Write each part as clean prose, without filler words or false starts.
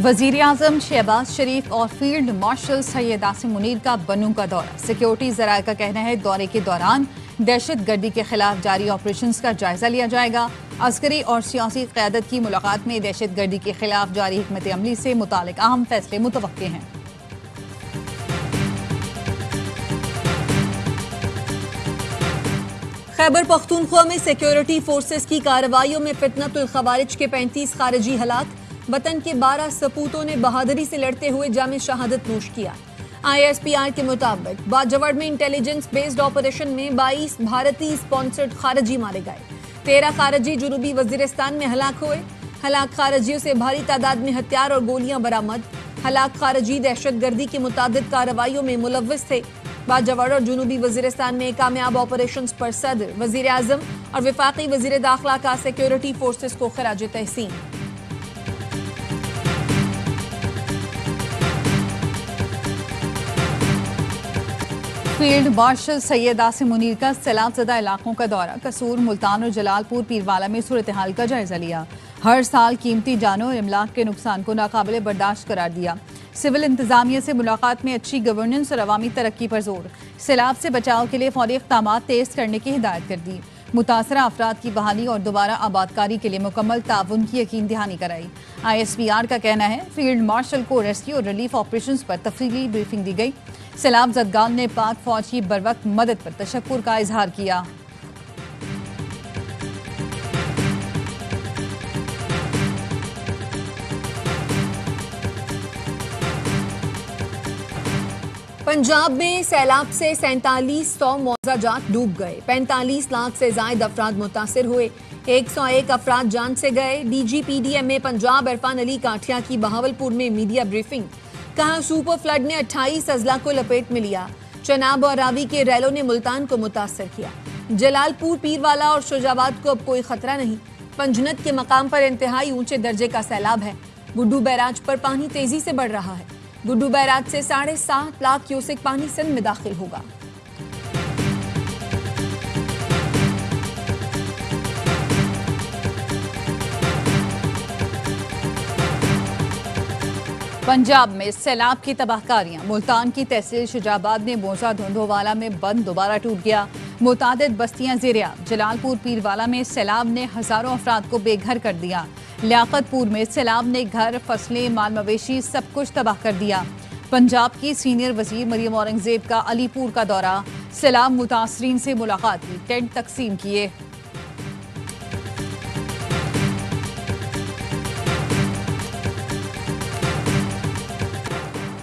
वजीर आजम शहबाज शरीफ और field marshal Syed Asim Munir का बनू का दौरा। सिक्योरिटी जराये का कहना है दौरे के दौरान दहशत गर्दी के खिलाफ जारी ऑपरेशंस का जायजा लिया जाएगा। अस्करी और सियासी क़यादत की मुलाकात में दहशत गर्दी के खिलाफ जारी हिकमत अमली से मुतालिक अहम फैसले मुतवक्के हैं। खैबर पख्तूनख्वा में सिक्योरिटी फोर्सेस की कार्रवाइयों में फितनतुल खवारिज के 35 खारिजी हलाक। वतन के 12 सपूतों ने बहादुरी से लड़ते हुए जामे शहादत नोश किया। ISPR के मुताबिक बाजवड़ में इंटेलिजेंस बेस्ड ऑपरेशन में 22 भारतीय स्पॉन्सर्ड खारजी मारे गए। 13 खारजी जुनूबी वजीरिस्तान में हलाक हुए। हलाक खारजियों से भारी तादाद में हथियार और गोलियां बरामद। हलाक खारजी दहशत गर्दी की मुतादिद कार्रवाइयों में मुलव्वस थे। बाजवड़ और जुनूबी वजीरिस्तान में कामयाब ऑपरेशन पर सदर, वजीर आजम और वफाकी वजीर दाखिला का सिक्योरिटी फोर्सेस को खराज तहसीन। फील्ड मार्शल सैयद आसिम मुनीर का सैलाबज़दा इलाकों का दौरा। कसूर, मुल्तान और जलालपुर पीरवाला में सूरत हाल का जायजा लिया। हर साल कीमती जानों और इमलाक के नुकसान को नाकाबिले बर्दाश्त करार दिया। सिविल इंतजामिया से मुलाकात में अच्छी गवर्नेंस और अवामी तरक्की पर जोर। सैलाब से बचाव के लिए फौरी इक़दामात तेज करने की हिदायत कर दी। मुतासरा अफराद की बहाली और दोबारा आबादकारी के लिए मुकम्मल ताउन की यकीन दहानी कराई। ISPR का कहना है फील्ड मार्शल को रेस्क्यू और रिलीफ ऑपरेशन पर तफसीली ब्रीफिंग दी गई। सैलाब ज़दगान ने पाक फौज की बरवक्त मदद पर तशक्कुर का इजहार किया। पंजाब में सैलाब से 4700 मौजा जात डूब गए। 45 लाख से जायद अफराद मुतासिर हुए। 101 अफराद जान से गए। DGPDMA पंजाब इरफान अली काठिया की बहावलपुर में मीडिया ब्रीफिंग। कहा सुपर फ्लड ने 28 अजला को लपेट में लिया। चनाब और रावी के रैलों ने मुल्तान को मुतासर किया। जलालपुर, पीरवाला और शुजाबाद को अब कोई खतरा नहीं। पंजनत के मकाम पर इंतहाई ऊंचे दर्जे का सैलाब है। गुड्डू बैराज पर पानी तेजी से बढ़ रहा है। गुड्डू बैराज से 7.5 लाख क्यूसेक पानी सिंध में दाखिल होगा। पंजाब में सैलाब की तबाहकारियां। मुल्तान की तहसील शुजाबाद में मोजा धुंधोवाला में बंद दोबारा टूट गया। मुतादिद बस्तियां ज़ेर-ए-आब। जलालपुर पीरवाला में सैलाब ने हजारों अफराद को बेघर कर दिया। लियाकतपुर में सैलाब ने घर, फसलें, माल मवेशी सब कुछ तबाह कर दिया। पंजाब की सीनियर वजीर मरियम औरंगजेब का अलीपुर का दौरा। सैलाब मुतासरीन से मुलाकात की, टेंट तकसीम किए।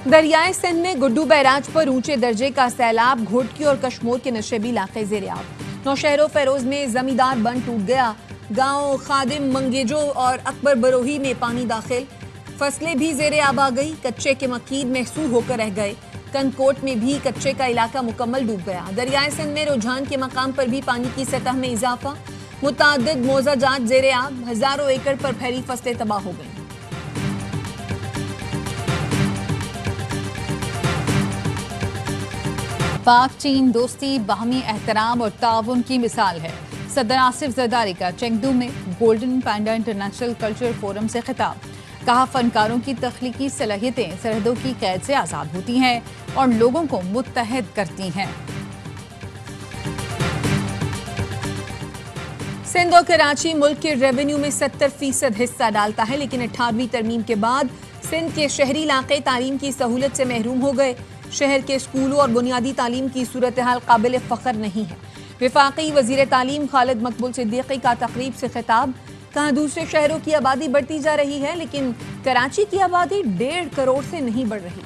दरियाए सिंध में गुड्डू बैराज पर ऊंचे दर्जे का सैलाब। घोटकी और कश्मोर के नशेबी इलाके ज़ेर-ए-आब। नौशहरो फेरोज में जमींदार बंद टूट गया। गांव खादिम, मंगेजो और अकबर बरोही में पानी दाखिल। फसलें भी ज़ेर-ए-आब आ गई। कच्चे के मकीन महसूर होकर रह गए। कनकोट में भी कच्चे का इलाका मुकम्मल डूब गया। दरियाए सिंध में रुझान के मकाम पर भी पानी की सतह में इजाफा। मुतादिद मौजा जात ज़ेर-ए-आब। हजारों एकड़ पर फैली फसलें तबाह हो गई। पाक चीन दोस्ती बाहमी एहतराम और ताउन की मिसाल है। सदर आसिफ जरदारी का चेंगदू में गोल्डन पैंडा इंटरनेशनल कल्चर फोरम से खिताब। कहा फनकारों की तख्लीकी सलाहियतें सरहदों की कैद से आज़ाद होती हैं और लोगों को मुत्तहद करती हैं। सिंध और कराची मुल्क के रेवेन्यू में 70% हिस्सा डालता है, लेकिन 18वीं तरमीम के बाद सिंध के शहरी इलाके तालीम की सहूलत से महरूम हो गए। शहर के स्कूलों और बुनियादी तालीम की सूरत हाल काबिल फ़ख्र नहीं है। वफाकी वजीर तालीम खालिद मकबूल सिद्दीकी का तकरीब से खिताब। कहा दूसरे शहरों की आबादी बढ़ती जा रही है, लेकिन कराची की आबादी 1.5 करोड़ से नहीं बढ़ रही।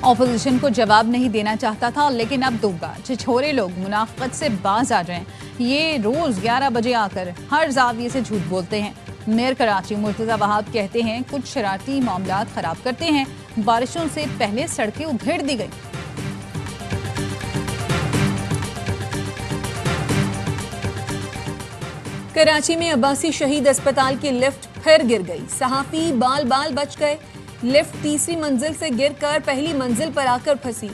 ऑपोजिशन को जवाब नहीं देना चाहता था, लेकिन अब दूंगा। छिछोरे लोग मुनाफकत से बाज आ जाएं। ये रोज 11 बजे आकर हर जाविये से झूठ बोलते हैं। मेयर कराची मुर्तजा वहाब कहते हैं कुछ शरारती मामलात खराब करते हैं। बारिशों से पहले सड़कें उधेड़ दी गई। कराची में अब्बासी शहीद अस्पताल की लिफ्ट फिर गिर गई। सहाफी बाल बाल बच गए। लिफ्ट तीसरी मंजिल से गिरकर पहली मंजिल पर आकर फंसी।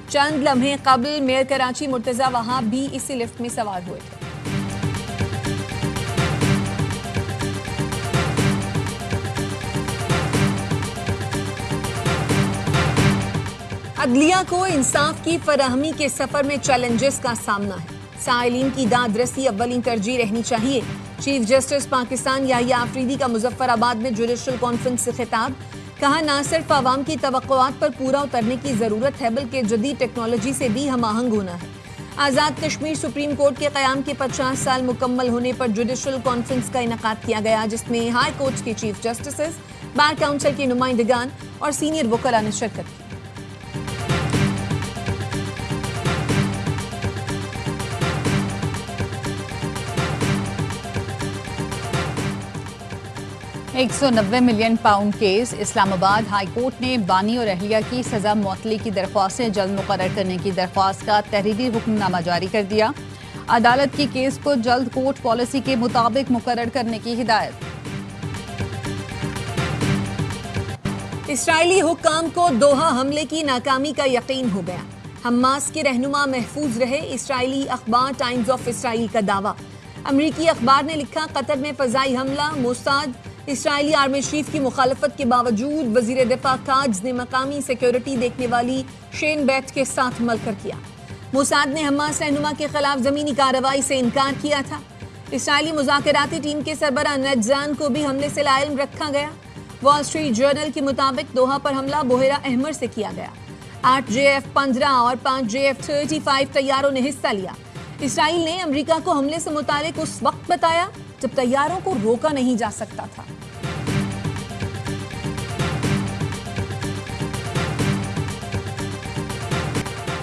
चंद लम्हे कबल मेयर कराची मुर्तजा वहाब भी इसी लिफ्ट में सवार हुए थे। अदलिया को इंसाफ की फराहमी के सफर में चैलेंजेस का सामना है। साइलिन की दादरसी अव्वलीन तरजीह रहनी चाहिए। चीफ जस्टिस पाकिस्तान याहिया आफरीदी का मुजफ्फराबाद में जुडिशल कॉन्फ्रेंस से खिताब। कहा, ना सिर्फ आवाम की तवक्कुआत पर पूरा उतरने की जरूरत है बल्कि जदीद टेक्नोलॉजी से भी हम आहंग होना है। आज़ाद कश्मीर सुप्रीम कोर्ट के क़याम के 50 साल मुकम्मल होने पर जुडिशल कॉन्फ्रेंस का इनेकाद किया गया, जिसमें हाई कोर्ट के चीफ जस्टिस, बार काउंसिल के नुमाइंदगान और सीनियर वकला ने शिरकत की। £190 million case. Islamabad high court ने बानी और अहलिया की सजा मुअत्तली की दरख्वास्तें जल्द मुकर्रर करने की दरख्वास्त का तहरीरी हुक्मनामा जारी कर दिया। अदालत की केस को जल्द कोर्ट पॉलिसी के मुताबिक मुकर्रर करने की हिदायत। इसराइली हुक्काम को दोहा हमले की नाकामी का यकीन हो गया। हमास के रहनुमा महफूज रहे, इसराइली अखबार टाइम्स ऑफ इसराइल का दावा। अमरीकी अखबार ने लिखा, कतर में फजाई हमला। मोसाद इसराइली आर्मी चीफ की मुखालफत के बावजूद वजीर दिफा काज ने मकामी सिक्योरिटी देखने वाली शेन बैट के साथ मिलकर किया। मोसाद ने हमास रहनुमा के खिलाफ जमीनी कार्रवाई से इनकार किया था। इसराइली मुज़ाकराती टीम के सरबराह नेतजान को भी हमले से लाइल्म रखा गया। वॉल स्ट्रीट जर्नल के मुताबिक दोहा पर हमला बोहेरा अहमर से किया गया। 8 JF-15 और 5 JF-35 तैयारों ने हिस्सा लिया। इसराइल ने अमेरिका को हमले से मुतालिक उस वक्त बताया जब तैयारों को रोका नहीं जा सकता था।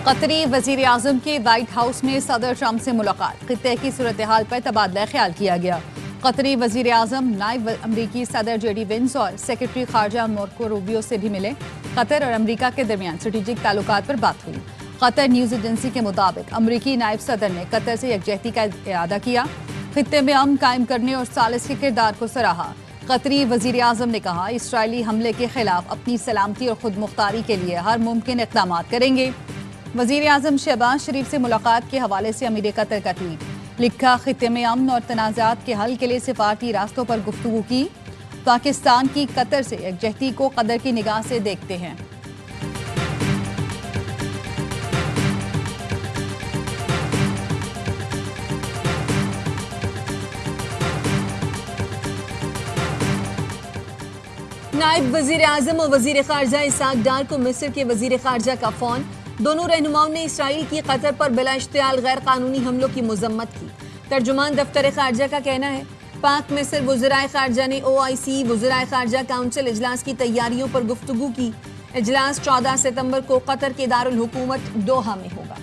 कतरी वजीर आजम की व्हाइट हाउस में सदर ट्रंप से मुलाकात। खित्ते की सूरत हाल पर तबादला ख्याल किया गया। कतरी वजीर आजम नायब अमरीकी सदर JD वेंस और सेक्रेटरी खारजा मार्को रूबियो से भी मिले। कतर और अमरीका के दरमियान स्ट्रेटेजिक ताल्लुकात पर बात हुई। कतर न्यूज एजेंसी के मुताबिक अमरीकी नायब सदर ने कतर से यकजहती का इरादा किया, खित्ते में अमन कायम करने और सालिस के किरदार को सराहा। कतरी वजीर आजम ने कहा, इसराइली हमले के खिलाफ अपनी सलामती और खुद मुख्तारी के लिए हर मुमकिन इक़दाम करेंगे। वजीर आजम शहबाज शरीफ से मुलाकात के हवाले से अमीर कतर का ट्वीट लिखा, खित्ते में अमन और तनाज़ात के हल के लिए सिफारती रास्तों पर गुफ्तगू की। पाकिस्तान की कतर से यकजहती को कदर की निगाह से देखते हैं। नायब वजीर आजम और वजीर खारजा इसाक डार को मिस्र के वजीर खारजा का फोन। दोनों रहनुमाओं ने इसराइल की कतर पर बिला इश्तियाल गैर कानूनी हमलों की मजम्मत की। तर्जुमान दफ्तर खारजा का कहना है, पाक मिस्र वज़राए खारजा ने OIC वज़राए खारजा काउंसिल इजलास की तैयारियों पर गुफ्तगू की। इजलास 14 सितंबर को कतर के दारुल हुकूमत दोहा में होगा।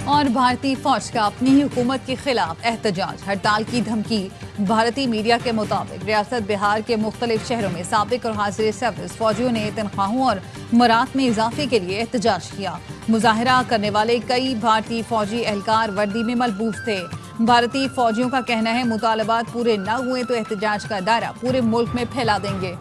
और भारतीय फौज का अपनी ही हुकूमत के खिलाफ एहतजाज, हड़ताल की धमकी। भारतीय मीडिया के मुताबिक रियासत बिहार के मुख्तलिफ शहरों में साबिक और हाजिर सर्विस फौजियों ने तनख्वाहों और मरात में इजाफे के लिए एहतजाज किया। मुजाहरा करने वाले कई भारतीय फौजी एहलकार वर्दी में मलबूस थे। भारतीय फौजियों का कहना है, मुतालबात पूरे न हुए तो एहतजाज का दायरा पूरे मुल्क में फैला देंगे।